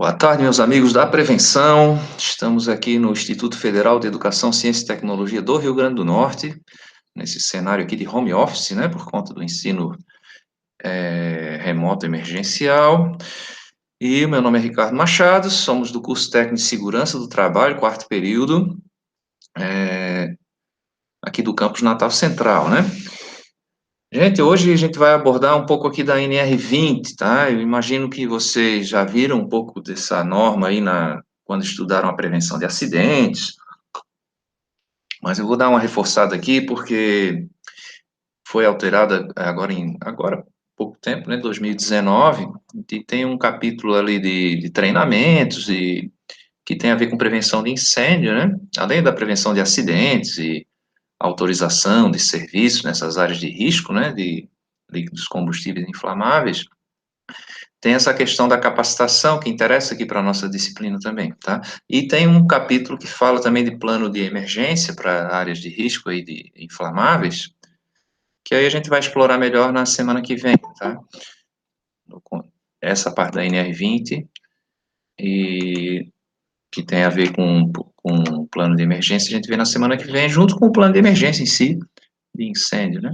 Boa tarde, meus amigos da prevenção. Estamos aqui no Instituto Federal de Educação, Ciência e Tecnologia do Rio Grande do Norte, nesse cenário aqui de home office, né, por conta do ensino remoto emergencial. E o meu nome é Ricardo Machado, somos do curso técnico de Segurança do Trabalho, quarto período, aqui do campus Natal Central, né? Gente, hoje a gente vai abordar um pouco aqui da NR20, tá? Eu imagino que vocês já viram um pouco dessa norma aí quando estudaram a prevenção de acidentes, mas eu vou dar uma reforçada aqui porque foi alterada agora há pouco tempo, né, 2019, e tem um capítulo ali de treinamentos e que tem a ver com prevenção de incêndio, né? Além da prevenção de acidentes e autorização de serviços nessas áreas de risco, né, de líquidos combustíveis inflamáveis, tem essa questão da capacitação que interessa aqui para a nossa disciplina também, tá? E tem um capítulo que fala também de plano de emergência para áreas de risco aí de inflamáveis, que aí a gente vai explorar melhor na semana que vem, tá? Essa parte da NR20 e que tem a ver com o plano de emergência, a gente vê na semana que vem, junto com o plano de emergência em si, de incêndio, né?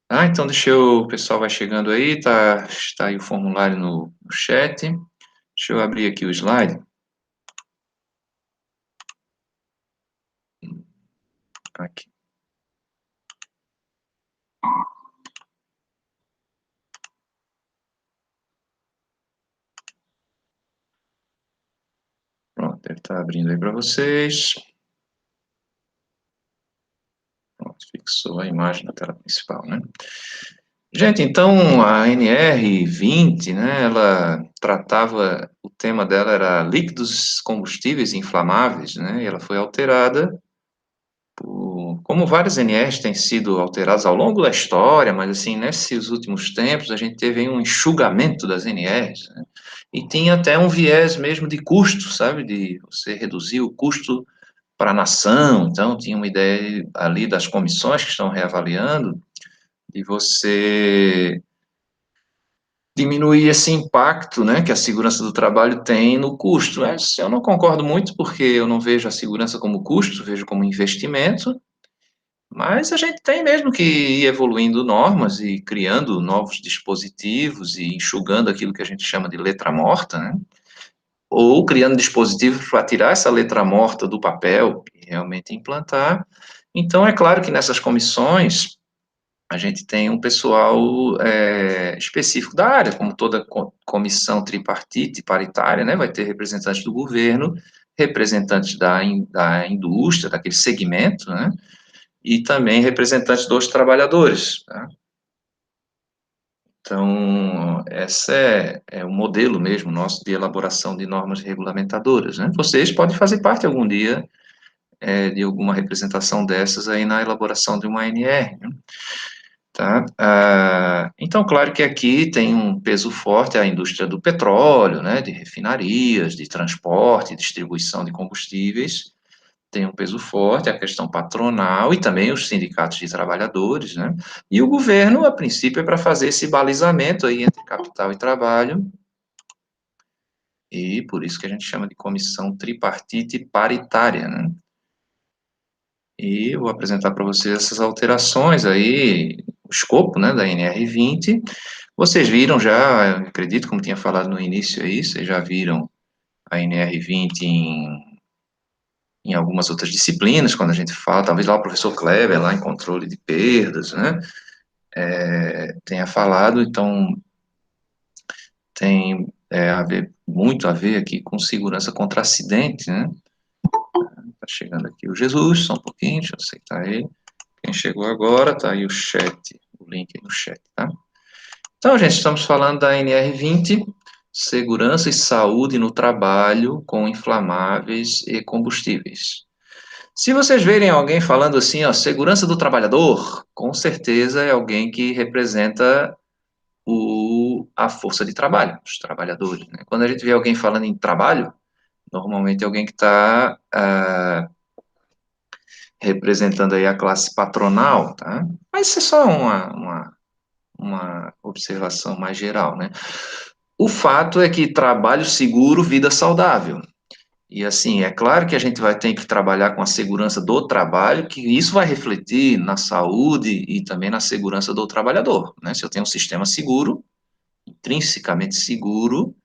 Ah, então o pessoal vai chegando aí, está aí o formulário no chat. Deixa eu abrir aqui o slide. Aqui. Pronto, deve estar abrindo aí para vocês. Pronto, fixou a imagem na tela principal, né? Gente, então a NR20, né, ela tratava, o tema dela era líquidos combustíveis inflamáveis, né, e ela foi alterada como várias NRs têm sido alteradas ao longo da história, mas assim, nesses últimos tempos a gente teve aí um enxugamento das NRs, né, e tinha até um viés mesmo de custo, sabe, de você reduzir o custo para a nação, então tinha uma ideia ali das comissões que estão reavaliando, de você diminuir esse impacto, né, que a segurança do trabalho tem no custo. Eu não concordo muito, porque eu não vejo a segurança como custo, vejo como investimento, mas a gente tem mesmo que ir evoluindo normas e criando novos dispositivos e enxugando aquilo que a gente chama de letra morta, né, ou criando dispositivos para tirar essa letra morta do papel e realmente implantar. Então, é claro que nessas comissões a gente tem um pessoal específico da área, como toda comissão tripartite, paritária, né, vai ter representantes do governo, representantes da indústria, daquele segmento, né, e também representantes dos trabalhadores. Tá? Então, esse é o modelo mesmo nosso de elaboração de normas regulamentadoras. Né? Vocês podem fazer parte algum dia de alguma representação dessas aí na elaboração de uma ANR. Né? Tá? Então, claro que aqui tem um peso forte a indústria do petróleo, né, de refinarias, de transporte, distribuição de combustíveis, tem um peso forte a questão patronal e também os sindicatos de trabalhadores, né, e o governo, a princípio, é para fazer esse balizamento aí entre capital e trabalho, e por isso que a gente chama de comissão tripartite paritária, né. E eu vou apresentar para vocês essas alterações aí, o escopo, né, da NR20. Vocês viram já, acredito, como tinha falado no início aí, vocês já viram a NR20 em algumas outras disciplinas, quando a gente fala, talvez lá o professor Kleber, lá em controle de perdas, né, tenha falado, então tem muito a ver aqui com segurança contra acidente, né. Tá chegando aqui o Jesus, só um pouquinho, deixa eu aceitar ele. Quem chegou agora, tá aí o chat, o link aí no chat, tá? Então, gente, estamos falando da NR20, segurança e saúde no trabalho com inflamáveis e combustíveis. Se vocês verem alguém falando assim, ó, segurança do trabalhador, com certeza é alguém que representa a força de trabalho, os trabalhadores. Né? Quando a gente vê alguém falando em trabalho, normalmente é alguém que está representando aí a classe patronal, tá? Mas isso é só uma observação mais geral, né? O fato é que trabalho seguro, vida saudável. E assim, é claro que a gente vai ter que trabalhar com a segurança do trabalho, que isso vai refletir na saúde e também na segurança do trabalhador, né? Se eu tenho um sistema seguro, intrinsecamente seguro,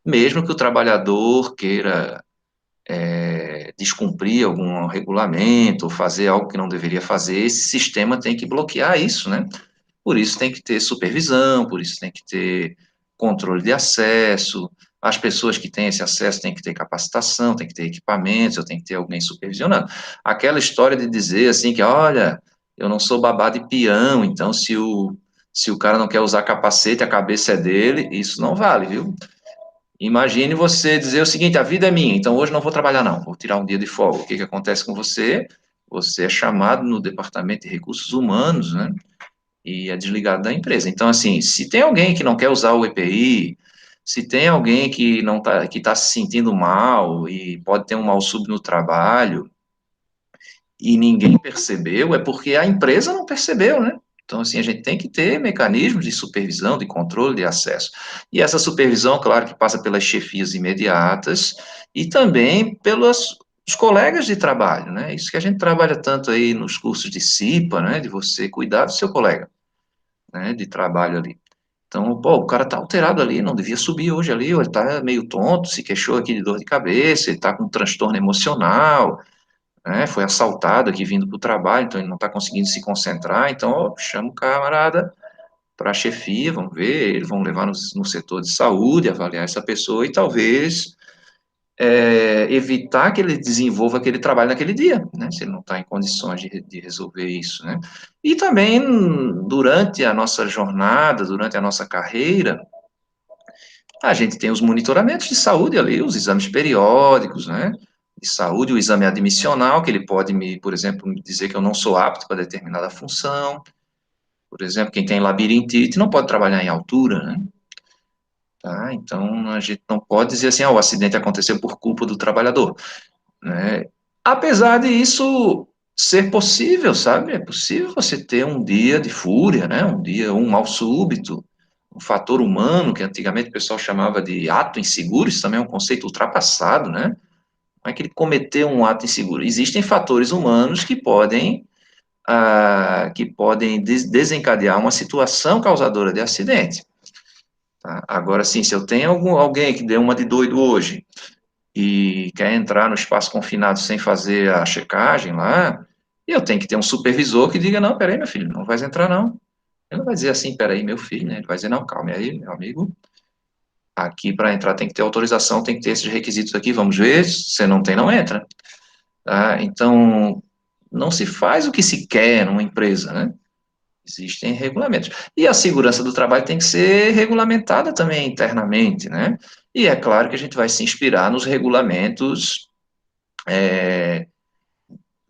mesmo que o trabalhador queira descumprir algum regulamento ou fazer algo que não deveria fazer, esse sistema tem que bloquear isso, né? Por isso tem que ter supervisão, por isso tem que ter controle de acesso, as pessoas que têm esse acesso têm que ter capacitação, têm que ter equipamentos, eu tenho que ter alguém supervisionando. Aquela história de dizer assim que, olha, eu não sou babá de peão, então se o cara não quer usar capacete, a cabeça é dele, isso não vale, viu? Imagine você dizer o seguinte, a vida é minha, então hoje não vou trabalhar não, vou tirar um dia de folga. O que que acontece com você? Você é chamado no departamento de recursos humanos, né? E é desligado da empresa. Então, assim, se tem alguém que não quer usar o EPI, se tem alguém que não tá, que está se sentindo mal e pode ter um mal súbito no trabalho e ninguém percebeu, é porque a empresa não percebeu, né? Então, assim, a gente tem que ter mecanismos de supervisão, de controle, de acesso. E essa supervisão, claro, que passa pelas chefias imediatas e também pelos os colegas de trabalho, né? Isso que a gente trabalha tanto aí nos cursos de CIPA, né? De você cuidar do seu colega, né, de trabalho ali. Então, pô, o cara tá alterado ali, não devia subir hoje ali, ou ele tá meio tonto, se queixou aqui de dor de cabeça, ele tá com um transtorno emocional, né, foi assaltado aqui vindo para o trabalho, então ele não está conseguindo se concentrar, então, ó, chama o camarada para a chefia, vamos ver, eles vão levar no setor de saúde, avaliar essa pessoa e talvez evitar que ele desenvolva aquele trabalho naquele dia, né, se ele não está em condições de resolver isso, né. E também, durante a nossa jornada, durante a nossa carreira, a gente tem os monitoramentos de saúde ali, os exames periódicos, né, de saúde, o exame admissional, que ele pode me, por exemplo, me dizer que eu não sou apto para determinada função, por exemplo, quem tem labirintite não pode trabalhar em altura, né, tá, então a gente não pode dizer assim, o acidente aconteceu por culpa do trabalhador, né? Apesar de isso ser possível, sabe? É possível você ter um dia de fúria, né? Um dia, um mal súbito, um fator humano, que antigamente o pessoal chamava de ato inseguro, isso também é um conceito ultrapassado, né? Não é que ele cometeu um ato inseguro. Existem fatores humanos que podem desencadear uma situação causadora de acidente. Tá? Agora, sim, se eu tenho alguém que deu uma de doido hoje, e quer entrar no espaço confinado sem fazer a checagem lá, e eu tenho que ter um supervisor que diga, não, peraí, meu filho, não vai entrar, não. Ele não vai dizer assim, peraí, meu filho, né? Ele vai dizer, não, calma aí, meu amigo, aqui para entrar tem que ter autorização, tem que ter esses requisitos aqui, vamos ver, se você não tem, não entra. Tá? Então, não se faz o que se quer numa empresa, né? Existem regulamentos. E a segurança do trabalho tem que ser regulamentada também internamente, né? E é claro que a gente vai se inspirar nos regulamentos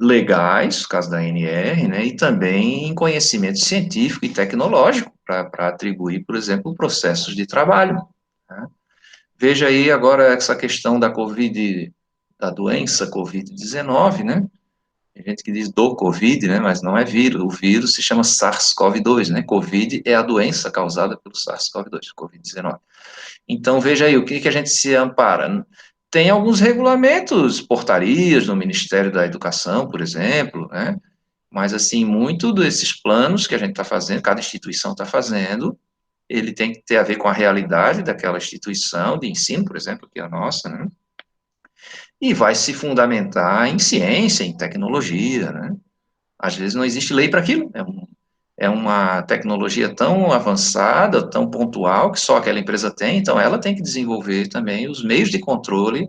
legais, no caso da ANR, né, e também em conhecimento científico e tecnológico para atribuir, por exemplo, processos de trabalho. Né? Veja aí agora essa questão da Covid, da doença Covid-19, né? Tem gente que diz do Covid, né, mas não é vírus. O vírus se chama SARS-CoV-2, né? Covid é a doença causada pelo SARS-CoV-2, Covid-19. Então, veja aí, o que, que a gente se ampara? Tem alguns regulamentos, portarias no Ministério da Educação, por exemplo, né? Mas, assim, muito desses planos que a gente está fazendo, cada instituição está fazendo, ele tem que ter a ver com a realidade daquela instituição de ensino, por exemplo, que é a nossa, né? E vai se fundamentar em ciência, em tecnologia, né? Às vezes não existe lei para aquilo, é uma tecnologia tão avançada, tão pontual, que só aquela empresa tem, então ela tem que desenvolver também os meios de controle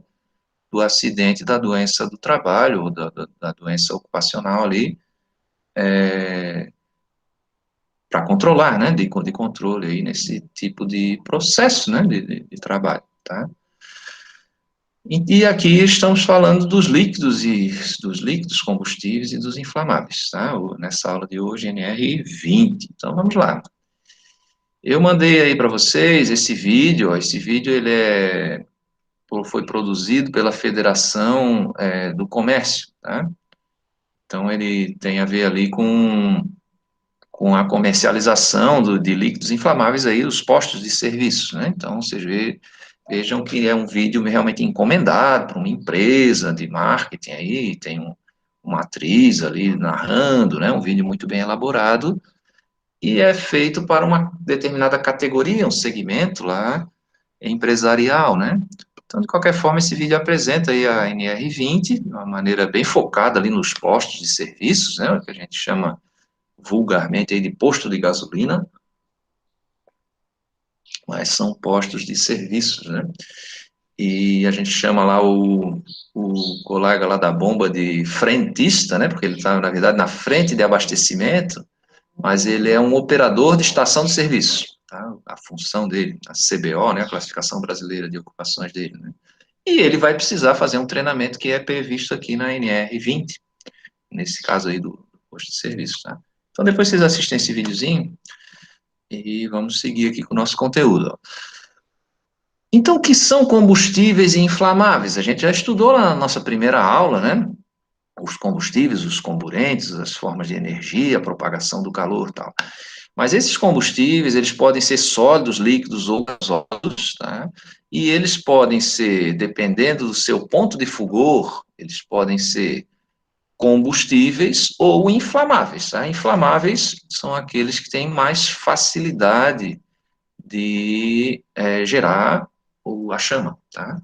do acidente, da doença do trabalho, ou da doença ocupacional ali, para controlar, né, de controle aí nesse tipo de processo, né, de trabalho, tá? E aqui estamos falando dos líquidos combustíveis e dos inflamáveis, tá? Nessa aula de hoje, NR20. Então, vamos lá. Eu mandei aí para vocês esse vídeo. Ó, esse vídeo foi produzido pela Federação do Comércio, tá? Então ele tem a ver ali com com a comercialização de líquidos inflamáveis aí, os postos de serviço, né? Então, vocês vejam que é um vídeo realmente encomendado para uma empresa de marketing aí, tem uma atriz ali narrando, né? Um vídeo muito bem elaborado, e é feito para uma determinada categoria, um segmento lá empresarial, né? Então, de qualquer forma, esse vídeo apresenta aí a NR20 de uma maneira bem focada ali nos postos de serviços, né? O que a gente chama vulgarmente aí de posto de gasolina, mas são postos de serviços, né? E a gente chama lá o colega lá da bomba de frentista, né? Porque ele está, na verdade, na frente de abastecimento, mas ele é um operador de estação de serviço, tá? A função dele, a CBO, né? A classificação brasileira de ocupações dele, né? E ele vai precisar fazer um treinamento que é previsto aqui na NR20, nesse caso aí do posto de serviço, tá? Então, depois vocês assistem esse videozinho, e vamos seguir aqui com o nosso conteúdo. Então, o que são combustíveis inflamáveis? A gente já estudou lá na nossa primeira aula, né? Os combustíveis, os comburentes, as formas de energia, a propagação do calor e tal. Mas esses combustíveis, eles podem ser sólidos, líquidos ou gasólicos, tá? E eles podem ser, dependendo do seu ponto de fulgor, eles podem ser combustíveis ou inflamáveis, tá? Inflamáveis são aqueles que têm mais facilidade de gerar a chama, tá?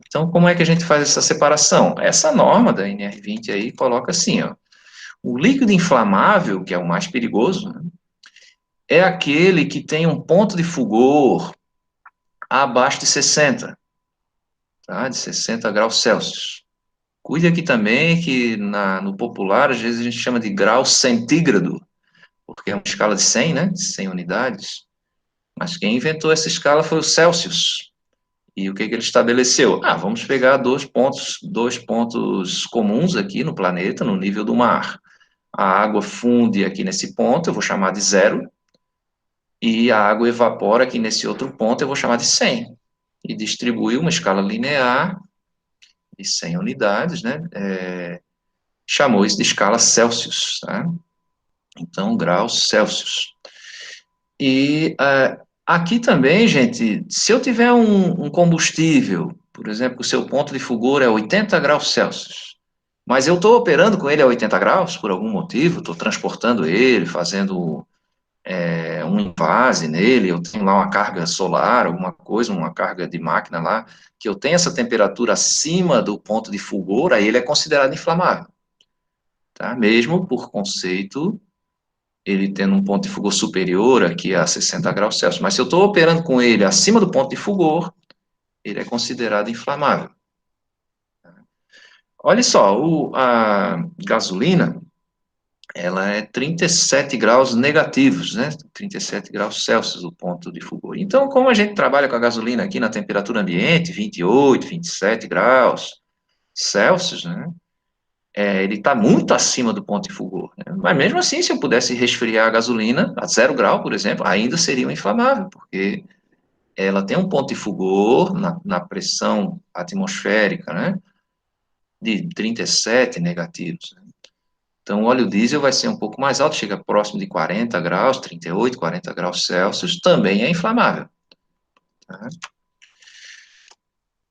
Então, como é que a gente faz essa separação? Essa norma da NR20 aí coloca assim, ó, o líquido inflamável, que é o mais perigoso, né, é aquele que tem um ponto de fulgor abaixo de 60, tá? De 60 graus Celsius. Cuide aqui também que no popular, às vezes a gente chama de grau centígrado, porque é uma escala de 100, né? 100 unidades. Mas quem inventou essa escala foi o Celsius. E o que ele estabeleceu? Vamos pegar dois pontos comuns aqui no planeta, no nível do mar. A água funde aqui nesse ponto, eu vou chamar de 0, e a água evapora aqui nesse outro ponto, eu vou chamar de 100. E distribuiu uma escala linear de 100 unidades, né? Chamou isso de escala Celsius, tá? Então, graus Celsius. E aqui também, gente, se eu tiver um combustível, por exemplo, o seu ponto de fulgor é 80 graus Celsius, mas eu estou operando com ele a 80 graus por algum motivo, estou transportando ele, fazendo um invase nele, eu tenho lá uma carga solar, alguma coisa, uma carga de máquina lá, que eu tenho essa temperatura acima do ponto de fulgor, aí ele é considerado inflamável, tá? Mesmo por conceito ele tendo um ponto de fulgor superior aqui a 60 graus Celsius. Mas se eu estou operando com ele acima do ponto de fulgor, ele é considerado inflamável. Olha só, a gasolina, ela é 37 graus negativos, né? 37 graus Celsius o ponto de fulgor. Então, como a gente trabalha com a gasolina aqui na temperatura ambiente, 28, 27 graus Celsius, né? Ele está muito acima do ponto de fulgor. Né? Mas mesmo assim, se eu pudesse resfriar a gasolina a 0 grau, por exemplo, ainda seria um inflamável, porque ela tem um ponto de fulgor na pressão atmosférica, né, de 37 negativos. Né? Então, o óleo diesel vai ser um pouco mais alto, chega próximo de 40 graus, 38, 40 graus Celsius, também é inflamável. Tá?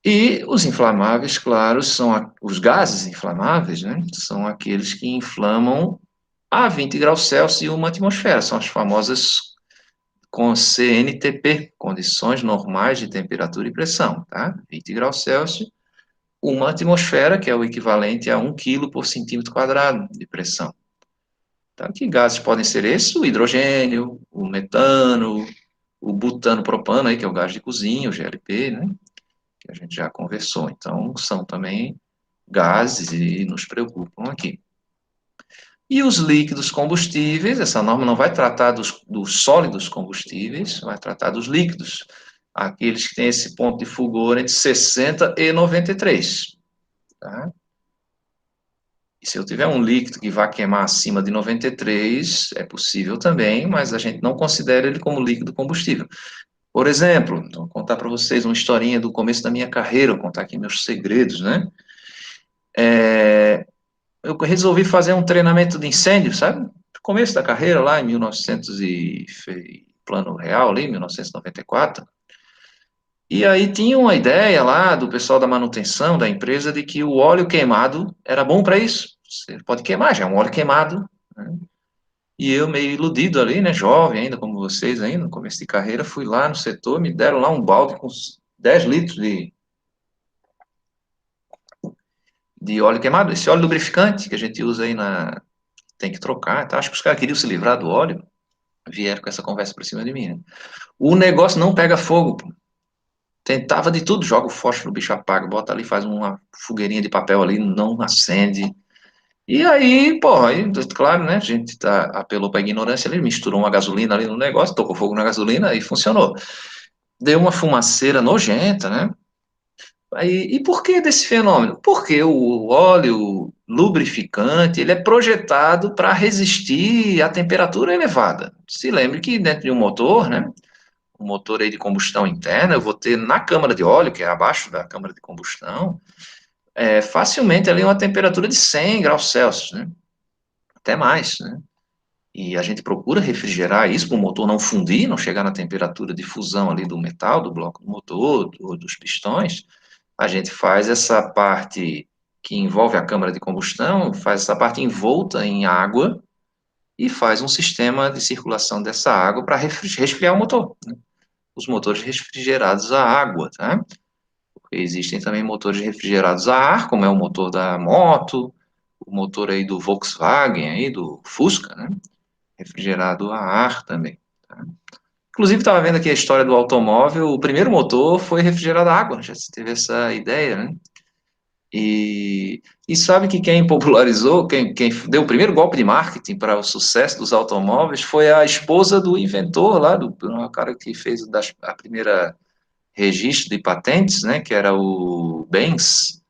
E os inflamáveis, claro, são os gases inflamáveis, né, são aqueles que inflamam a 20 graus Celsius e uma atmosfera, são as famosas com CNTP, condições normais de temperatura e pressão, tá? 20 graus Celsius, uma atmosfera, que é o equivalente a 1 kg por centímetro quadrado de pressão. Tá? Que gases podem ser esses? O hidrogênio, o metano, o butano propano, aí, que é o gás de cozinha, o GLP, né? Que a gente já conversou. Então, são também gases e nos preocupam aqui. E os líquidos combustíveis, essa norma não vai tratar dos sólidos combustíveis, vai tratar dos líquidos, aqueles que têm esse ponto de fulgor entre 60 e 93. Tá? E se eu tiver um líquido que vai queimar acima de 93, é possível também, mas a gente não considera ele como líquido combustível. Por exemplo, vou contar para vocês uma historinha do começo da minha carreira, vou contar aqui meus segredos, né? Eu resolvi fazer um treinamento de incêndio, sabe? começo da carreira, lá em 1900 e plano real ali, 1994. E aí tinha uma ideia lá do pessoal da manutenção da empresa de que o óleo queimado era bom para isso. Você pode queimar, já é um óleo queimado, né? E eu meio iludido ali, né, jovem ainda, como vocês ainda, no começo de carreira, fui lá no setor, me deram lá um balde com uns 10 litros de óleo queimado, esse óleo lubrificante que a gente usa aí tem que trocar, tá? Acho que os caras queriam se livrar do óleo, vieram com essa conversa por cima de mim, né? O negócio não pega fogo, pô. Tentava de tudo, joga o fósforo, o bicho apaga, bota ali, faz uma fogueirinha de papel ali, não acende. E aí, pô, aí, claro, né, a gente apelou pra ignorância ali, misturou uma gasolina ali no negócio, tocou fogo na gasolina e funcionou. Deu uma fumaceira nojenta, né? E por que desse fenômeno? Porque o óleo lubrificante, ele é projetado para resistir à temperatura elevada. Se lembre que dentro de um motor, né, um motor aí de combustão interna, eu vou ter na câmara de óleo, que é abaixo da câmara de combustão, facilmente ali uma temperatura de 100 graus Celsius, né? Até mais, né? E a gente procura refrigerar isso para o motor não fundir, não chegar na temperatura de fusão ali do metal, do bloco do motor, dos pistões. A gente faz essa parte que envolve a câmara de combustão, faz essa parte envolta em água e faz um sistema de circulação dessa água para resfriar o motor, né? Os motores refrigerados a água, tá? Existem também motores refrigerados a ar, como é o motor da moto, o motor aí do Volkswagen, aí, do Fusca, né? Refrigerado a ar também, tá? Inclusive, estava vendo aqui a história do automóvel, o primeiro motor foi refrigerado a água, já se teve essa ideia, né? E sabe que quem popularizou, quem deu o primeiro golpe de marketing para o sucesso dos automóveis foi a esposa do inventor lá, do cara que fez a primeira registro de patentes, né, que era o Benz,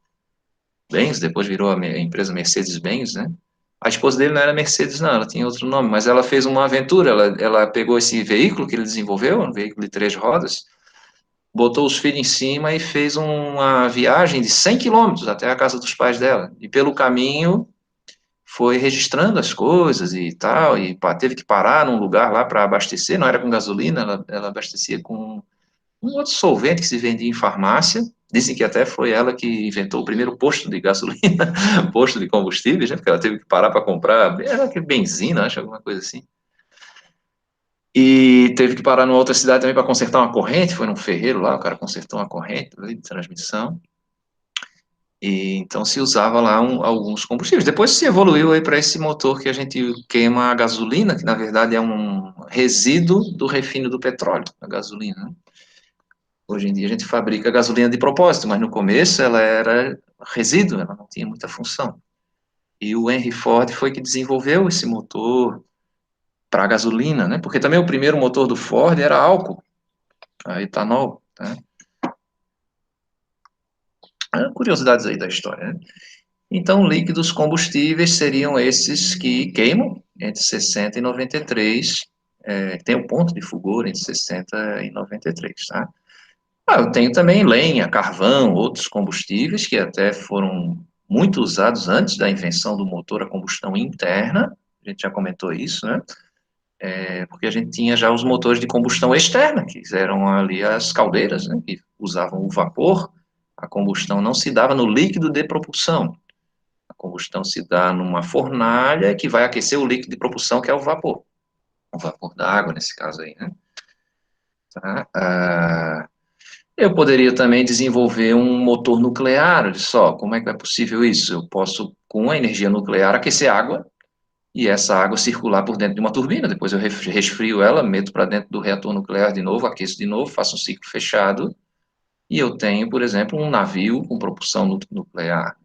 depois virou a empresa Mercedes-Benz, né? A esposa dele não era Mercedes, não, ela tinha outro nome, mas ela fez uma aventura, ela pegou esse veículo que ele desenvolveu, um veículo de 3 rodas, botou os filhos em cima e fez uma viagem de 100 quilômetros até a casa dos pais dela. E pelo caminho foi registrando as coisas e tal, e teve que parar num lugar lá para abastecer, não era com gasolina, ela abastecia com um outro solvente que se vendia em farmácia. Dizem que até foi ela que inventou o primeiro posto de gasolina, posto de combustíveis, né? Porque ela teve que parar para comprar, era aquele benzina, acho, alguma coisa assim. E teve que parar numa outra cidade também para consertar uma corrente, foi num ferreiro lá, o cara consertou uma corrente ali de transmissão. E então se usava lá alguns combustíveis. Depois se evoluiu aí para esse motor que a gente queima a gasolina, que na verdade é um resíduo do refino do petróleo, a gasolina, né? Hoje em dia a gente fabrica gasolina de propósito, mas no começo ela era resíduo, ela não tinha muita função. E o Henry Ford foi que desenvolveu esse motor para gasolina, né? Porque também o primeiro motor do Ford era álcool, a etanol, tá? Curiosidades aí da história, né? Então, líquidos combustíveis seriam esses que queimam entre 60 e 93, tem o ponto de fulgor entre 60 e 93, tá? Eu tenho também lenha, carvão, outros combustíveis que até foram muito usados antes da invenção do motor a combustão interna, a gente já comentou isso, né? Porque a gente tinha já os motores de combustão externa, que eram ali as caldeiras, né? Que usavam o vapor, a combustão não se dava no líquido de propulsão, a combustão se dá numa fornalha que vai aquecer o líquido de propulsão, que é o vapor da água, nesse caso aí, né? Tá? Eu poderia também desenvolver um motor nuclear, olha só, como é que é possível isso? Eu posso, com a energia nuclear, aquecer água e essa água circular por dentro de uma turbina, depois eu resfrio ela, meto para dentro do reator nuclear de novo, aqueço de novo, faço um ciclo fechado e eu tenho, por exemplo, um navio com propulsão nuclear.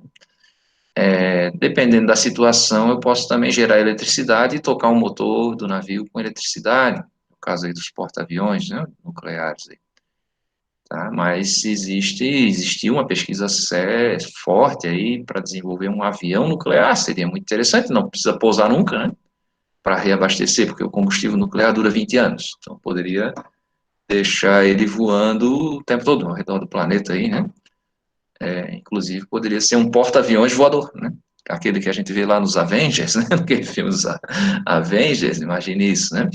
Dependendo da situação, eu posso também gerar eletricidade e tocar o motor do navio com eletricidade, no caso aí dos porta-aviões, né, nucleares aí. Tá? Mas existia uma pesquisa forte aí para desenvolver um avião nuclear, seria muito interessante, não precisa pousar nunca, né, para reabastecer, porque o combustível nuclear dura 20 anos, então poderia deixar ele voando o tempo todo ao redor do planeta aí, né, inclusive poderia ser um porta-aviões voador, né, aquele que a gente vê lá nos Avengers, né? Aquele filme dos Avengers, imagine isso, né?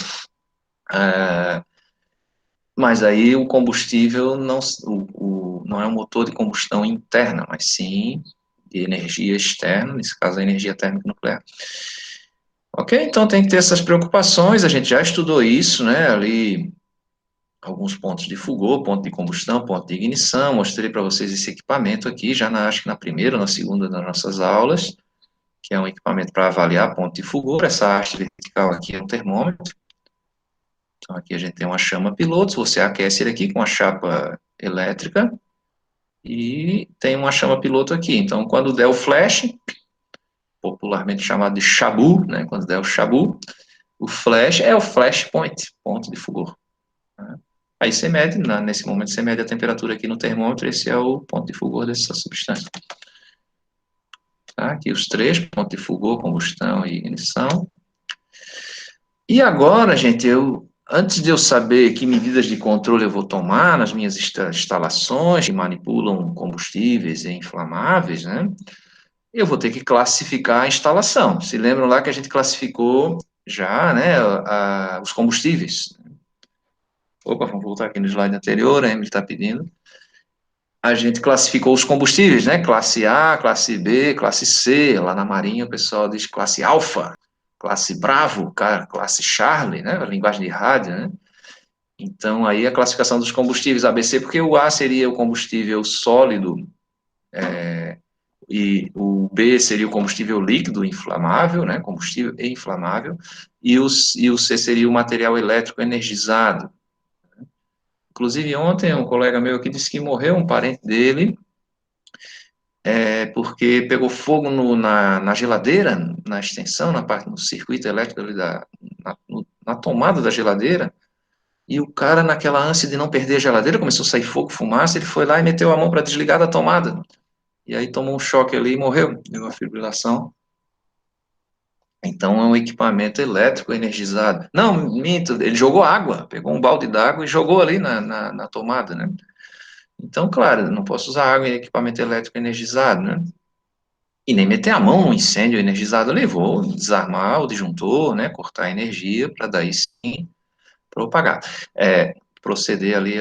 Mas aí o combustível não é um motor de combustão interna, mas sim de energia externa, nesse caso a energia térmica nuclear. Ok? Então tem que ter essas preocupações, a gente já estudou isso, né? Ali alguns pontos de Foucault, ponto de combustão, ponto de ignição, mostrei para vocês esse equipamento aqui, acho que na primeira ou na segunda das nossas aulas, que é um equipamento para avaliar ponto de Foucault, essa haste vertical aqui é um termômetro, então aqui a gente tem uma chama piloto, você aquece ele aqui com a chapa elétrica, e tem uma chama piloto aqui, então quando der o flash, popularmente chamado de chabu, né, quando der o chabu, o flash é o flash point, ponto de Foucault. Né? Aí você mede, nesse momento você mede a temperatura aqui no termômetro, esse é o ponto de Foucault dessa substância. Tá? Aqui os três, ponto de Foucault, combustão e ignição. E agora, gente, antes de eu saber que medidas de controle eu vou tomar nas minhas instalações que manipulam combustíveis e inflamáveis, né, eu vou ter que classificar a instalação. Se lembram lá que a gente classificou já, né, os combustíveis. Opa, vamos voltar aqui no slide anterior, a Emily está pedindo. A gente classificou os combustíveis, né? Classe A, classe B, classe C. Lá na Marinha o pessoal diz classe Alfa, classe Bravo, classe Charlie, né? A linguagem de rádio, né? Então aí a classificação dos combustíveis ABC, porque o A seria o combustível sólido e o B seria o combustível líquido inflamável, né? Combustível e inflamável, e o C seria o material elétrico energizado. Inclusive, ontem, um colega meu aqui disse que morreu um parente dele, porque pegou fogo na geladeira, na extensão, no circuito elétrico ali na tomada da geladeira, e o cara, naquela ânsia de não perder a geladeira, começou a sair fogo, fumaça, ele foi lá e meteu a mão para desligar da tomada. E aí tomou um choque ali e morreu, deu uma fibrilação. Então é um equipamento elétrico energizado. Não, minto, ele jogou água, pegou um balde d'água e jogou ali na tomada, né? Então, claro, não posso usar água em equipamento elétrico energizado, né? E nem meter a mão no incêndio energizado ali, vou desarmar o disjuntor, né? Cortar a energia para daí sim propagar. Proceder ali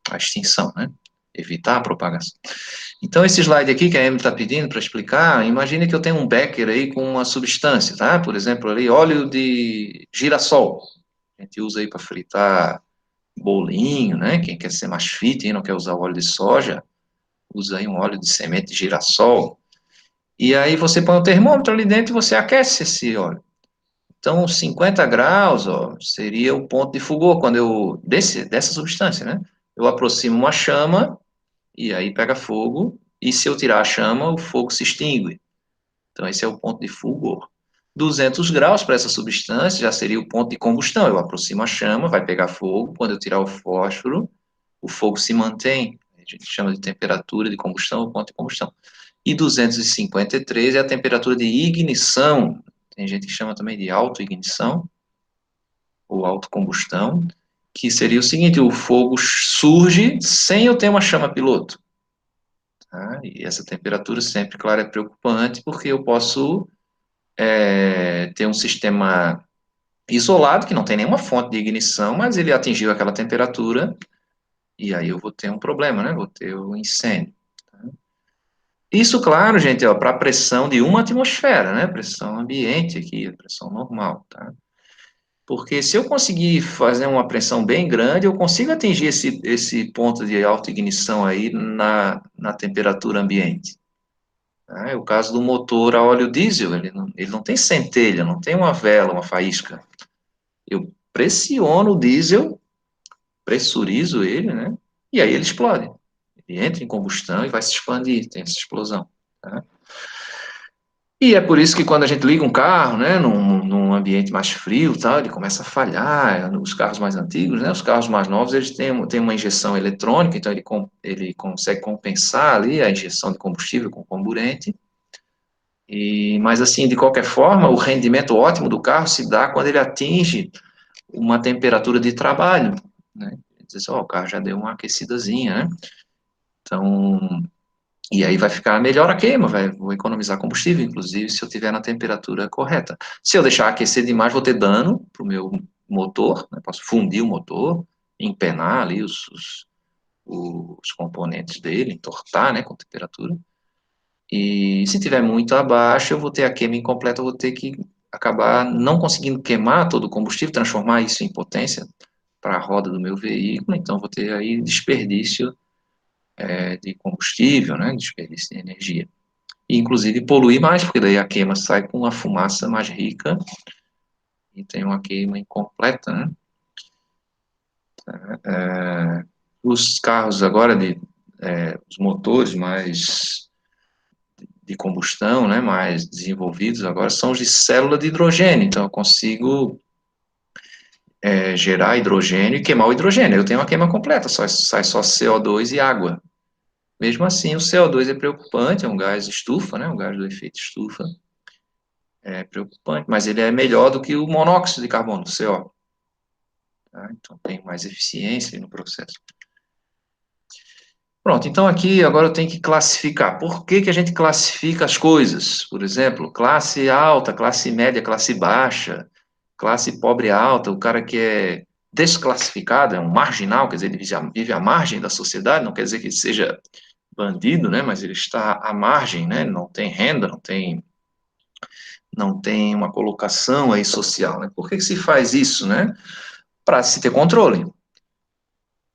a extinção, né? Evitar a propagação. Então, esse slide aqui que a Emily está pedindo para explicar, imagine que eu tenho um becker aí com uma substância, tá? Por exemplo, ali, óleo de girassol. A gente usa aí para fritar bolinho, né? Quem quer ser mais fit e não quer usar o óleo de soja, usa aí um óleo de semente de girassol. E aí você põe o termômetro ali dentro e você aquece esse óleo. Então, 50 graus, ó, seria o ponto de Foucault, dessa substância, né? Eu aproximo uma chama e aí pega fogo, e se eu tirar a chama, o fogo se extingue. Então, esse é o ponto de Foucault. 200 graus para essa substância já seria o ponto de combustão. Eu aproximo a chama, vai pegar fogo, quando eu tirar o fósforo, o fogo se mantém. A gente chama de temperatura de combustão, o ponto de combustão. E 253 é a temperatura de ignição. Tem gente que chama também de autoignição, ou autocombustão, que seria o seguinte: o fogo surge sem eu ter uma chama piloto. Tá? E essa temperatura sempre, claro, é preocupante, porque eu posso ter um sistema isolado, que não tem nenhuma fonte de ignição, mas ele atingiu aquela temperatura, e aí eu vou ter um problema, né? Vou ter um incêndio. Tá? Isso, claro, gente, para a pressão de uma atmosfera, né? Pressão ambiente aqui, pressão normal, tá? Porque se eu conseguir fazer uma pressão bem grande, eu consigo atingir esse ponto de autoignição aí na temperatura ambiente. Tá? É o caso do motor a óleo diesel, ele não tem centelha, não tem uma vela, uma faísca. Eu pressiono o diesel, pressurizo ele, né? E aí ele explode. Ele entra em combustão e vai se expandir, tem essa explosão. Tá? E é por isso que quando a gente liga um carro, né, num ambiente mais frio, tal, ele começa a falhar. Os carros mais antigos, né, os carros mais novos, eles têm uma injeção eletrônica, então ele consegue compensar ali a injeção de combustível com comburente. Mas assim, de qualquer forma, o rendimento ótimo do carro se dá quando ele atinge uma temperatura de trabalho, né? Diz, o carro já deu uma aquecidazinha, né? Então, E aí vai ficar melhor a queima, vou economizar combustível, inclusive, se eu tiver na temperatura correta. Se eu deixar aquecer demais, vou ter dano para o meu motor, né? Posso fundir o motor, empenar ali os componentes dele, entortar, né, com temperatura. E se tiver muito abaixo, eu vou ter a queima incompleta, eu vou ter que acabar não conseguindo queimar todo o combustível, transformar isso em potência para a roda do meu veículo, então vou ter aí desperdício de combustível, né, desperdício de energia. E, inclusive, poluir mais, porque daí a queima sai com uma fumaça mais rica e tem uma queima incompleta, né? Os carros agora, os motores mais de combustão, né, mais desenvolvidos agora, são os de célula de hidrogênio, então eu consigo gerar hidrogênio e queimar o hidrogênio. Eu tenho uma queima completa, sai só CO2 e água. Mesmo assim, o CO2 é preocupante, é um gás estufa, né, um gás do efeito estufa, é preocupante, mas ele é melhor do que o monóxido de carbono, o CO. Tá? Então tem mais eficiência no processo. Pronto, então aqui agora eu tenho que classificar. Por que que a gente classifica as coisas? Por exemplo, classe alta, classe média, classe baixa, classe pobre alta, o cara que é desclassificado, é um marginal, quer dizer, ele vive à margem da sociedade, não quer dizer que ele seja bandido, né, mas ele está à margem, né, não tem renda, não tem uma colocação aí social, né? Por que que se faz isso, né? Para se ter controle.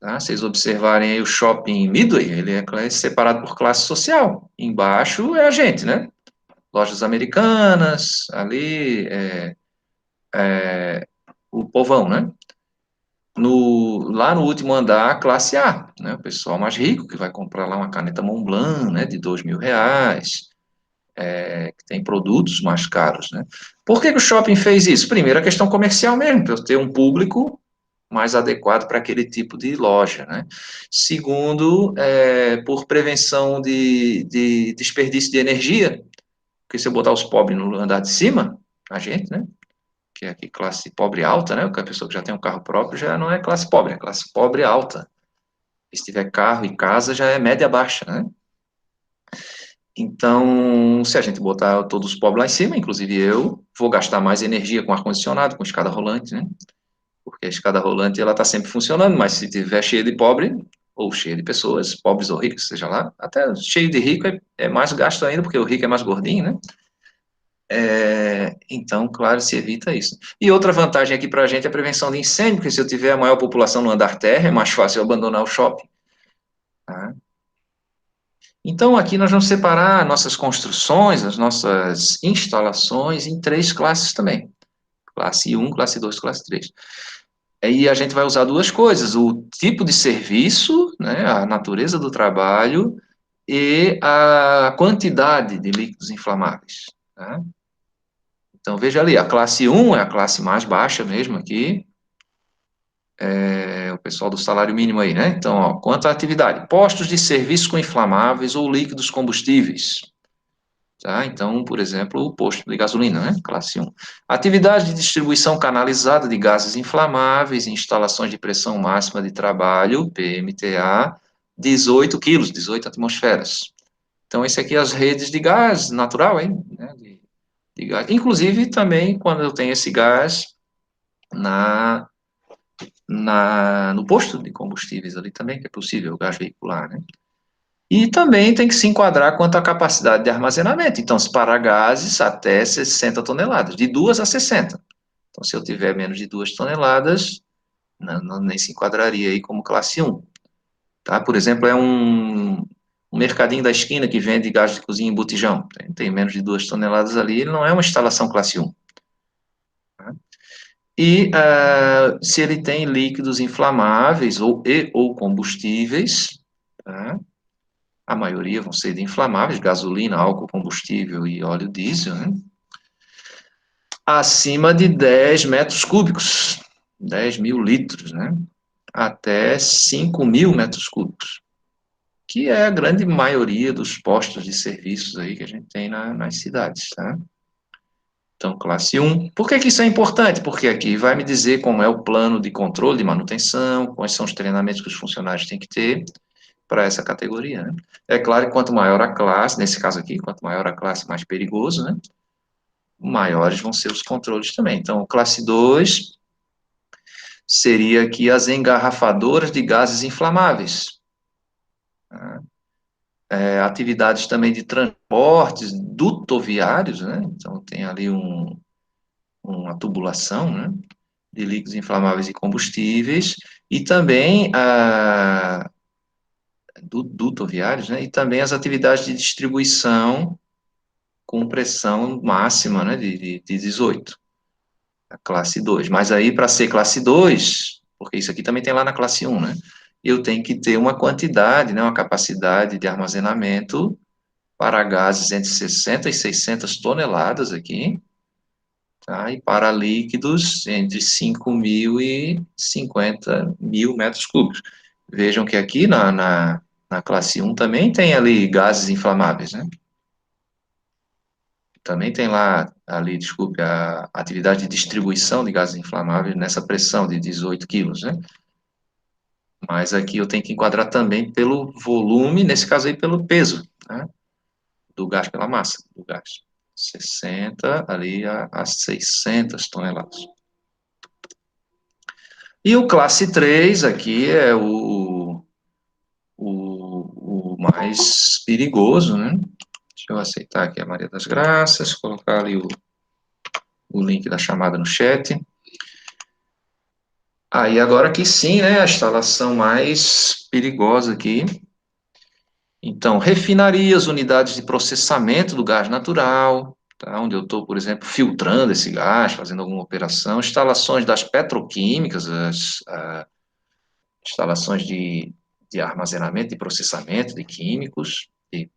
Tá? Vocês observarem aí o shopping Midway, ele é separado por classe social. Embaixo é a gente, né? Lojas americanas, ali o povão, né? Lá no último andar, classe A, né? O pessoal mais rico, que vai comprar lá uma caneta Montblanc, né? De R$ 2.000, que tem produtos mais caros, né? Por que que o shopping fez isso? Primeiro, a questão comercial mesmo, para eu ter um público mais adequado para aquele tipo de loja, né? Segundo, por prevenção de desperdício de energia, porque se eu botar os pobres no andar de cima, a gente, né? Que é aqui classe pobre alta, né? A pessoa que já tem um carro próprio já não é classe pobre, é classe pobre alta. Se tiver carro e casa, já é média baixa, né? Então, se a gente botar todos os pobres lá em cima, inclusive eu, vou gastar mais energia com ar-condicionado, com escada rolante, né? Porque a escada rolante ela está sempre funcionando, mas se tiver cheio de pobre, ou cheio de pessoas, pobres ou ricos, seja lá, até cheio de rico é mais gasto ainda, porque o rico é mais gordinho, né? Então, claro, se evita isso. E outra vantagem aqui para a gente é a prevenção de incêndio, porque se eu tiver a maior população no andar terra, é mais fácil eu abandonar o shopping. Tá? Então, aqui nós vamos separar nossas construções, as nossas instalações em três classes também. Classe 1, classe 2, classe 3. Aí a gente vai usar duas coisas, o tipo de serviço, né, a natureza do trabalho e a quantidade de líquidos inflamáveis. Tá? Então, veja ali, a classe 1 é a classe mais baixa mesmo aqui, o pessoal do salário mínimo aí, né? Então, ó, quanto à atividade, postos de serviço com inflamáveis ou líquidos combustíveis. Tá? Então, por exemplo, o posto de gasolina, né? Classe 1. Atividade de distribuição canalizada de gases inflamáveis, instalações de pressão máxima de trabalho, PMTA, 18 quilos, 18 atmosferas. Então, esse aqui é as redes de gás natural, hein? Né? De gás. Inclusive, também, quando eu tenho esse gás na, no posto de combustíveis ali também, que é possível, o gás veicular, né? E também tem que se enquadrar quanto à capacidade de armazenamento. Então, se para gases até 60 toneladas, de 2 a 60. Então, se eu tiver menos de 2 toneladas, nem se enquadraria aí como classe 1. Tá? Por exemplo, é um mercadinho da esquina que vende gás de cozinha em botijão. Tem menos de 2 toneladas ali, ele não é uma instalação classe 1. Tá? E se ele tem líquidos inflamáveis ou combustíveis, tá? A maioria vão ser de inflamáveis, gasolina, álcool, combustível e óleo diesel, né? Acima de 10 metros cúbicos, 10.000 litros, né? Até 5.000 metros cúbicos, que é a grande maioria dos postos de serviços aí que a gente tem nas cidades, tá? Então, classe 1. Por que que isso é importante? Porque aqui vai me dizer como é o plano de controle de manutenção, quais são os treinamentos que os funcionários têm que ter, para essa categoria, né? É claro que quanto maior a classe, nesse caso aqui, quanto maior a classe, mais perigoso, né? Maiores vão ser os controles também. Então, classe 2 seria aqui as engarrafadoras de gases inflamáveis. Né? Atividades também de transportes dutoviários, né? Então, tem ali uma tubulação, né? De líquidos inflamáveis e combustíveis, e também dutoviários, né? E também as atividades de distribuição com pressão máxima, né? De 18, a classe 2. Mas aí, para ser classe 2, porque isso aqui também tem lá na classe 1, né? Eu tenho que ter uma quantidade, né? Uma capacidade de armazenamento para gases entre 60 e 600 toneladas aqui, tá? E para líquidos entre 5.000 e 50.000 metros cúbicos. Vejam que aqui na classe 1 também tem ali gases inflamáveis, né? Também tem lá, ali, desculpe, a atividade de distribuição de gases inflamáveis nessa pressão de 18 quilos, né? Mas aqui eu tenho que enquadrar também pelo volume, nesse caso aí pelo peso, né? Do gás, pela massa do gás. 60 ali a 600 toneladas. E o classe 3 aqui é o mais perigoso, né? Deixa eu aceitar aqui a Maria das Graças, colocar ali o link da chamada no chat. Aí agora aqui sim, né, a instalação mais perigosa aqui. Então, refinarias, unidades de processamento do gás natural, tá, onde eu estou, por exemplo, filtrando esse gás, fazendo alguma operação, instalações das petroquímicas, as instalações de armazenamento e processamento de químicos,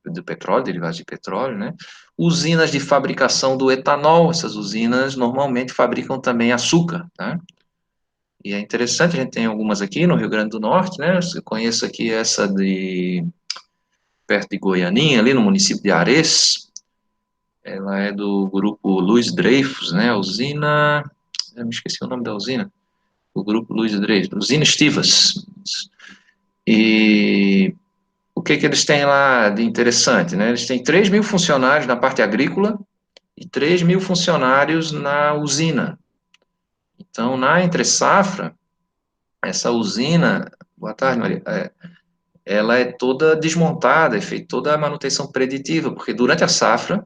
do petróleo, derivados de petróleo, né? Usinas de fabricação do etanol, essas usinas normalmente fabricam também açúcar, tá? E é interessante, a gente tem algumas aqui no Rio Grande do Norte, né? Eu conheço aqui essa perto de Goianinha, ali no município de Ares. Ela é do grupo Luiz Dreyfus, né? A usina, eu me esqueci o nome da usina. O grupo Luiz Dreyfus, usina Estivas. E o que eles têm lá de interessante, né? Eles têm 3.000 funcionários na parte agrícola e 3.000 funcionários na usina. Então, na entre safra, essa usina, boa tarde, Maria, ela é toda desmontada, é feita toda a manutenção preditiva, porque durante a safra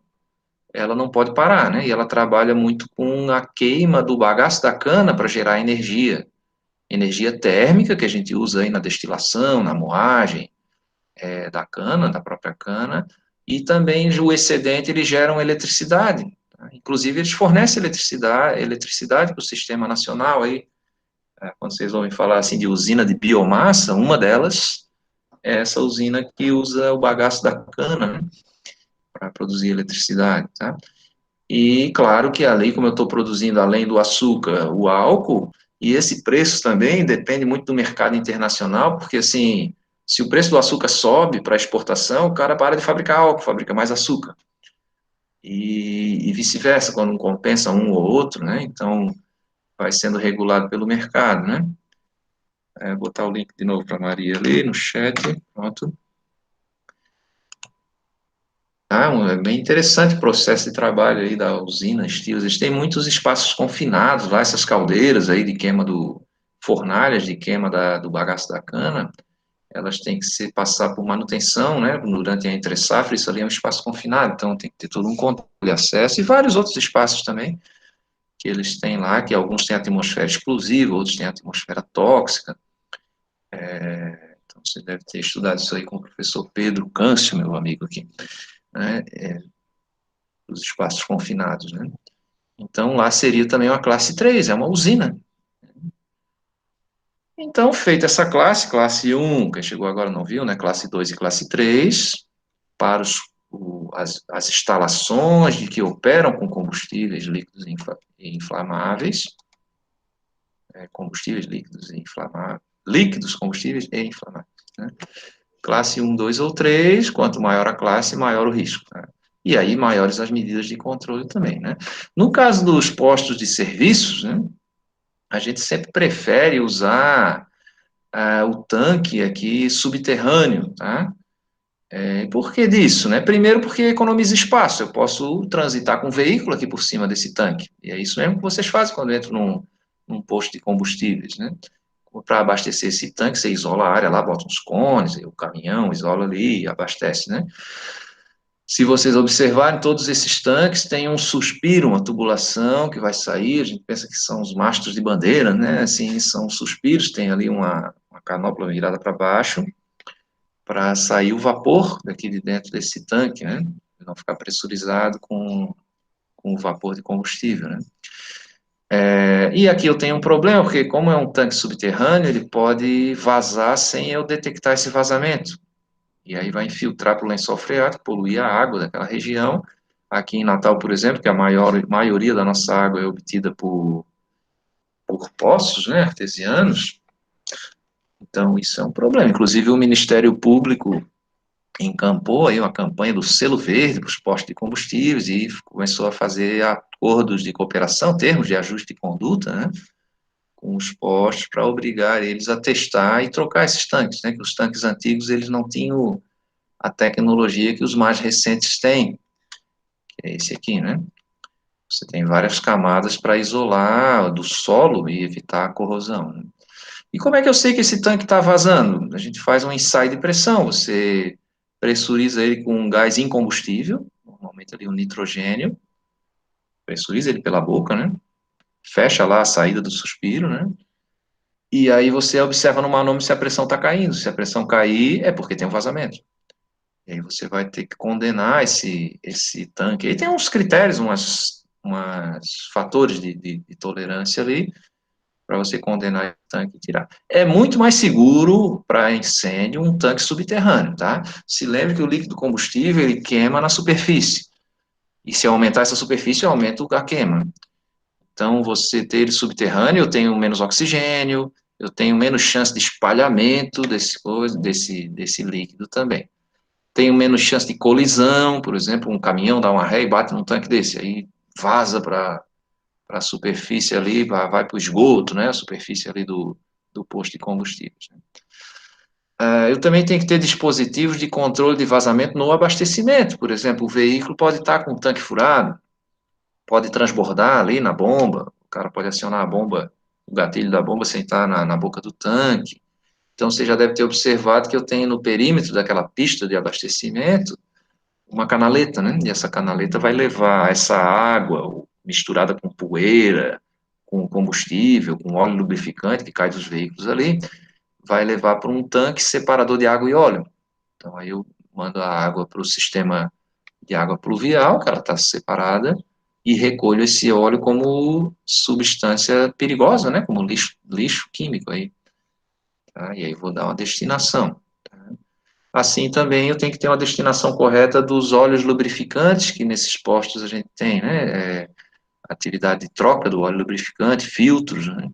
ela não pode parar, né? E ela trabalha muito com a queima do bagaço da cana para gerar energia, energia térmica que a gente usa aí na destilação, na moagem da cana, da própria cana, e também o excedente eles geram eletricidade. Tá? Inclusive eles fornecem eletricidade para o sistema nacional aí. Quando vocês ouvem falar assim de usina de biomassa, uma delas é essa usina que usa o bagaço da cana, né, para produzir eletricidade, tá? E claro que ali, como eu estou produzindo além do açúcar, o álcool, e esse preço também depende muito do mercado internacional, porque assim, se o preço do açúcar sobe para exportação, o cara para de fabricar álcool, fabrica mais açúcar. E vice-versa, quando não compensa um ou outro, né? Então, vai sendo regulado pelo mercado, né? Botar o link de novo para a Maria ali no chat, pronto. É bem interessante o processo de trabalho aí da usina Estilos. Eles têm muitos espaços confinados lá, essas caldeiras aí de queima fornalhas de queima do bagaço da cana, elas têm que passar por manutenção, né, durante a entre-safra, isso ali é um espaço confinado, então tem que ter todo um controle de acesso, e vários outros espaços também, que eles têm lá, que alguns têm atmosfera explosiva, outros têm atmosfera tóxica. Então você deve ter estudado isso aí com o professor Pedro Câncio, meu amigo aqui, né, os espaços confinados, né. Então, lá seria também uma classe 3, é uma usina. Então, feita essa classe 1, quem chegou agora não viu, né? Classe 2 e classe 3, para as instalações de que operam com combustíveis líquidos e inflamáveis, combustíveis líquidos e inflamáveis, líquidos, combustíveis e inflamáveis, né? Classe 1, 2 ou 3, quanto maior a classe, maior o risco, né? E aí, maiores as medidas de controle também, né? No caso dos postos de serviços, né, a gente sempre prefere usar o tanque aqui subterrâneo, tá? Por que disso, né? Primeiro porque economiza espaço, eu posso transitar com um veículo aqui por cima desse tanque, e é isso mesmo que vocês fazem quando entram num posto de combustíveis, né? Para abastecer esse tanque, você isola a área lá, bota uns cones, o caminhão isola ali e abastece, né? Se vocês observarem, todos esses tanques têm um suspiro, uma tubulação que vai sair, a gente pensa que são os mastros de bandeira, né? Assim, são suspiros, tem ali uma canopla virada para baixo, para sair o vapor daqui de dentro desse tanque, né? Não ficar pressurizado com o vapor de combustível, né? E aqui eu tenho um problema, porque como é um tanque subterrâneo, ele pode vazar sem eu detectar esse vazamento. E aí vai infiltrar para o lençol freático, poluir a água daquela região. Aqui em Natal, por exemplo, que a maioria da nossa água é obtida por poços, né, artesianos, então isso é um problema. Inclusive o Ministério Público encampou aí uma campanha do selo verde para os postos de combustíveis e começou a fazer acordos de cooperação, termos de ajuste de conduta, né, com os postos para obrigar eles a testar e trocar esses tanques, né, que os tanques antigos eles não tinham a tecnologia que os mais recentes têm, que é esse aqui, né? Você tem várias camadas para isolar do solo e evitar a corrosão, né? E como é que eu sei que esse tanque está vazando? A gente faz um ensaio de pressão, você pressuriza ele com um gás incombustível, normalmente ali o nitrogênio, pressuriza ele pela boca, né? Fecha lá a saída do suspiro, né? E aí você observa no manômetro se a pressão está caindo. Se a pressão cair, é porque tem um vazamento. E aí você vai ter que condenar esse tanque. Aí tem uns critérios, umas fatores de tolerância ali, para você condenar o tanque e tirar. É muito mais seguro para incêndio um tanque subterrâneo, tá? Se lembre que o líquido combustível, ele queima na superfície. E se aumentar essa superfície, aumenta a queima. Então, você ter ele subterrâneo, eu tenho menos oxigênio, eu tenho menos chance de espalhamento desse líquido também. Tenho menos chance de colisão, por exemplo, um caminhão dá uma ré e bate num tanque desse, aí vaza para a superfície ali, vai para o esgoto, né, a superfície ali do posto de combustíveis. Né. Eu também tenho que ter dispositivos de controle de vazamento no abastecimento, por exemplo, o veículo pode estar com o tanque furado, pode transbordar ali na bomba, o cara pode acionar a bomba, o gatilho da bomba sem estar na boca do tanque. Então, você já deve ter observado que eu tenho no perímetro daquela pista de abastecimento uma canaleta, né? E essa canaleta vai levar essa água misturada com poeira, com combustível, com óleo lubrificante que cai dos veículos ali, vai levar para um tanque separador de água e óleo. Então, aí eu mando a água para o sistema de água pluvial, que ela está separada, e recolho esse óleo como substância perigosa, né? Como lixo químico aí. Tá? E aí vou dar uma destinação. Assim também eu tenho que ter uma destinação correta dos óleos lubrificantes, que nesses postos a gente tem, né? Atividade de troca do óleo lubrificante, filtros, né?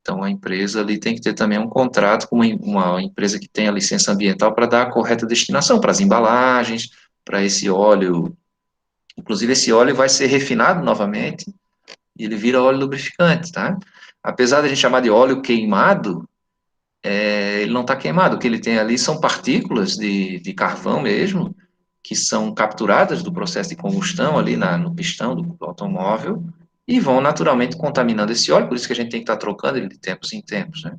Então a empresa ali tem que ter também um contrato com uma empresa que tenha licença ambiental para dar a correta destinação para as embalagens, para esse óleo. Inclusive esse óleo vai ser refinado novamente e ele vira óleo lubrificante, tá? Apesar de a gente chamar de óleo queimado, ele não está queimado. O que ele tem ali são partículas de carvão mesmo, que são capturadas do processo de combustão ali no pistão do automóvel e vão naturalmente contaminando esse óleo, por isso que a gente tem que estar trocando ele de tempos em tempos, né?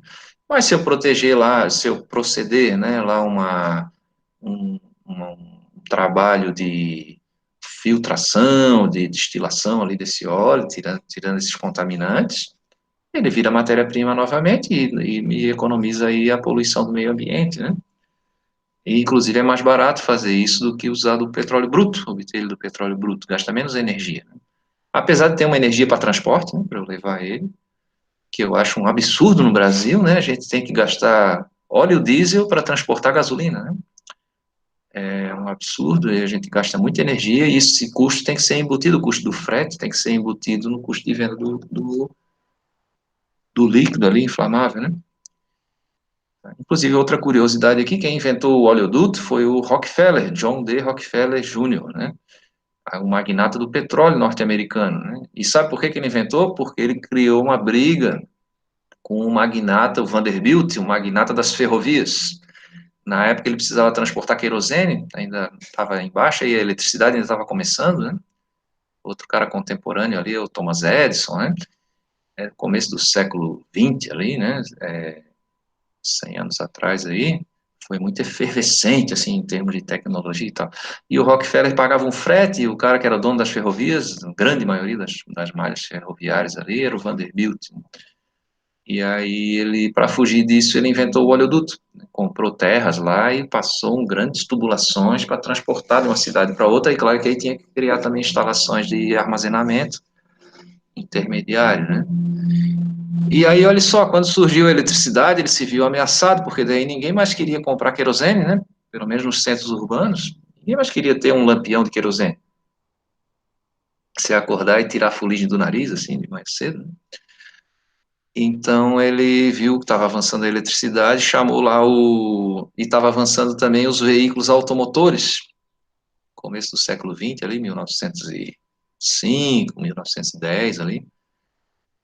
Mas se eu proteger lá, se eu proceder, né, lá um trabalho de filtração, de destilação ali desse óleo, tirando esses contaminantes, ele vira matéria-prima novamente e economiza aí a poluição do meio ambiente, né? E, inclusive, é mais barato fazer isso do que usar do petróleo bruto, obter ele do petróleo bruto, gasta menos energia, né? Apesar de ter uma energia para transporte, né, para eu levar ele, que eu acho um absurdo no Brasil, né? A gente tem que gastar óleo diesel para transportar gasolina, né? É um absurdo, e a gente gasta muita energia, e esse custo tem que ser embutido, o custo do frete tem que ser embutido no custo de venda do líquido ali, inflamável, né? Inclusive, outra curiosidade aqui, quem inventou o oleoduto foi o Rockefeller, John D. Rockefeller Jr., né? O magnata do petróleo norte-americano, né? E sabe por que ele inventou? Porque ele criou uma briga com o magnata, o Vanderbilt, o magnata das ferrovias. Na época ele precisava transportar querosene, ainda estava em baixa, e a eletricidade ainda estava começando, né? Outro cara contemporâneo ali, o Thomas Edison, né? Começo do século XX ali, né? 100 anos atrás aí, foi muito efervescente, assim, em termos de tecnologia e tal. E o Rockefeller pagava um frete, e o cara que era dono das ferrovias, a grande maioria das malhas ferroviárias ali, era o Vanderbilt. E aí ele, para fugir disso, ele inventou o oleoduto, né? Comprou terras lá e passou grandes tubulações para transportar de uma cidade para outra, e claro que aí tinha que criar também instalações de armazenamento intermediário, né? E aí, olha só, quando surgiu a eletricidade, ele se viu ameaçado, porque daí ninguém mais queria comprar querosene, né? Pelo menos nos centros urbanos. Ninguém mais queria ter um lampião de querosene. Você acordar e tirar a fuligem do nariz, assim, de mais cedo, né? Então ele viu que estava avançando a eletricidade, chamou lá o. E estava avançando também os veículos automotores, começo do século XX, ali, 1905, 1910, ali.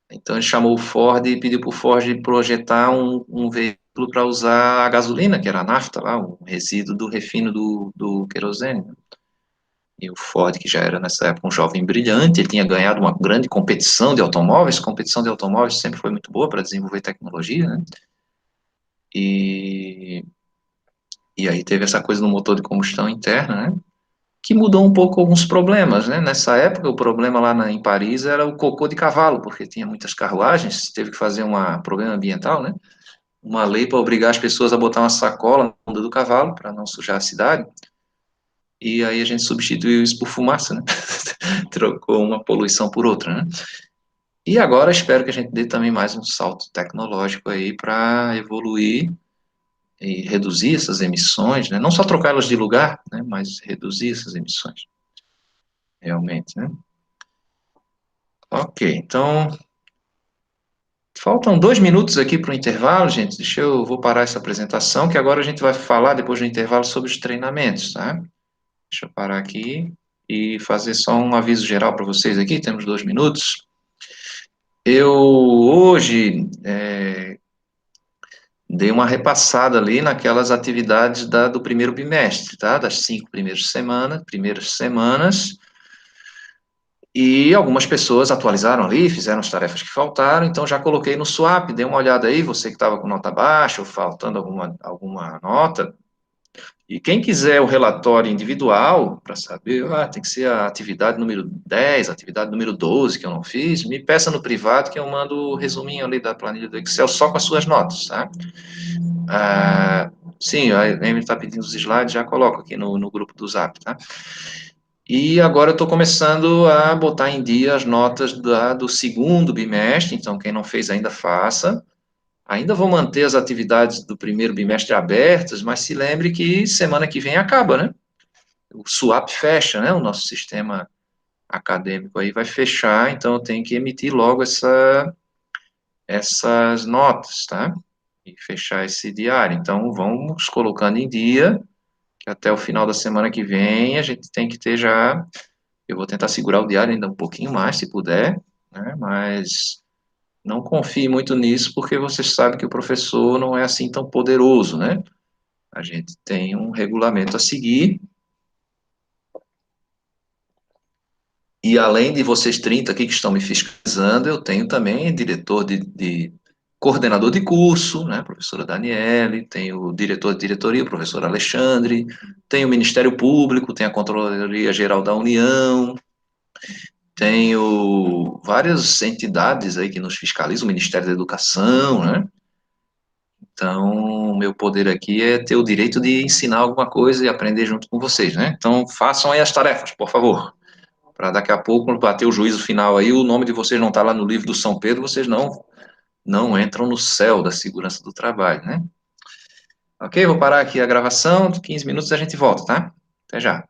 Então ele chamou o Ford e pediu para o Ford projetar um veículo para usar a gasolina, que era a nafta lá, o resíduo do refino do querosene. E o Ford, que já era nessa época um jovem brilhante, ele tinha ganhado uma grande competição de automóveis sempre foi muito boa para desenvolver tecnologia, né? E, e aí teve essa coisa no motor de combustão interna, né? Que mudou um pouco alguns problemas, né? Nessa época, o problema lá em Paris era o cocô de cavalo, porque tinha muitas carruagens, teve que fazer um problema ambiental, né? Uma lei para obrigar as pessoas a botar uma sacola na bunda do cavalo, para não sujar a cidade, e aí a gente substituiu isso por fumaça, né? Trocou uma poluição por outra, né? E agora espero que a gente dê também mais um salto tecnológico aí para evoluir e reduzir essas emissões, né? Não só trocá-las de lugar, né? Mas reduzir essas emissões, realmente, né? Ok, então faltam 2 minutos aqui para o intervalo, gente. Vou parar essa apresentação, que agora a gente vai falar depois do intervalo sobre os treinamentos, tá? Deixa eu parar aqui e fazer só um aviso geral para vocês aqui. Temos 2 minutos. Eu hoje dei uma repassada ali naquelas atividades do primeiro bimestre, tá? Das 5 primeiras semanas. E algumas pessoas atualizaram ali, fizeram as tarefas que faltaram, então já coloquei no Swap, dê uma olhada aí, você que estava com nota baixa ou faltando alguma nota. E quem quiser o relatório individual, para saber, tem que ser a atividade número 10, a atividade número 12 que eu não fiz, me peça no privado que eu mando o resuminho ali da planilha do Excel só com as suas notas, tá? Sim, a Emily está pedindo os slides, já coloco aqui no grupo do Zap, tá? E agora eu estou começando a botar em dia as notas do segundo bimestre, então quem não fez ainda faça. Ainda vou manter as atividades do primeiro bimestre abertas, mas se lembre que semana que vem acaba, né? O SUAP fecha, né? O nosso sistema acadêmico aí vai fechar, então eu tenho que emitir logo essas notas, tá? E fechar esse diário. Então vamos colocando em dia, que até o final da semana que vem a gente tem que ter já. Eu vou tentar segurar o diário ainda um pouquinho mais, se puder, né? Mas não confie muito nisso, porque você sabe que o professor não é assim tão poderoso, né? A gente tem um regulamento a seguir. E além de vocês 30 aqui que estão me fiscalizando, eu tenho também diretor de coordenador de curso, né, professora Daniele, tenho o diretor de diretoria, professor Alexandre, tenho o Ministério Público, tenho a Controladoria Geral da União, tenho várias entidades aí que nos fiscalizam, o Ministério da Educação, né? Então, o meu poder aqui é ter o direito de ensinar alguma coisa e aprender junto com vocês, né? Então, façam aí as tarefas, por favor. Para daqui a pouco, quando bater o juízo final aí, o nome de vocês não está lá no livro do São Pedro, vocês não entram no céu da segurança do trabalho, né? Ok, vou parar aqui a gravação, 15 minutos a gente volta, tá? Até já.